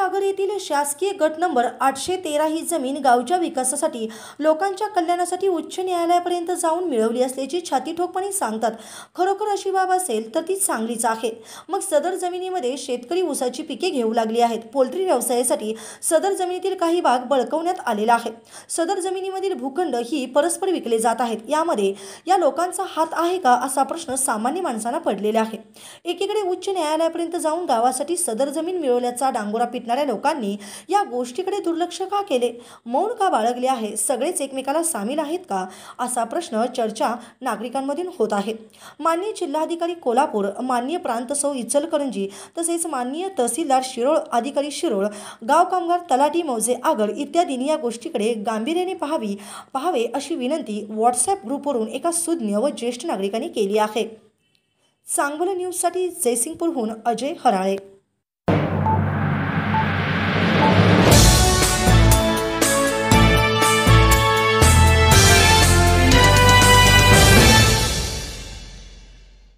आगर येथील शासकीय गट नंबर 813 ही जमीन गावच्या विकासासाठी लोकांच्या कल्याणासाठी उच्च न्यायालयापर्यंत जाऊन मिळवली असल्याची छातीठोकपणे सांगतात। खरोखर अशी बाब असेल तर ती चांगलीच आहे। मग सदर जमिनीमध्ये शेतकरी ऊसाची पिके घेऊ लागली आहेत। पोल्ट्री व्यवसायासाठी सदर जमिनीतील काही भाग बळकवण्यात आलेला आहे। सदर जमिनीमधील भूखंड ही परस्पर विकले जात आहेत। यामध्ये या लोकांचा हात आहे का असा प्रश्न सामान्य माणसांना पडलेला आहे। एकीकडे उच्च न्यायालयापर्यंत जाऊन गावासाठी सदर जमीन मिळवल्याचा डांगोरा पिटणाऱ्या लोकांनी या गोष्टीकडे दुर्लक्ष का केले, मौन का बाळगले आहे, सगळेच एकमेकाला सामील आहेत का असा प्रश्न चर्चा नागरिकांमधून होत आहे। माननीय जिल्हाधिकारी कोल्हापूर, माननीय प्रांत सौ इचलकरंजी तसेच माननीय तहसीलदार शिरोळ, अधिकारी शिरोळ, गाव कामगार तलाठी मौजे आगर इत्यादींनी या गोष्टीकडे गांभीर्याने पाहावे अशी विनंती व्हॉट्सॲप ग्रुपवरून एका सुज्ञ व ज्येष्ठ नागरिकांनी केली आहे। सांगोला न्यूजसाठी जयसिंगपूरहून अजय हराळे।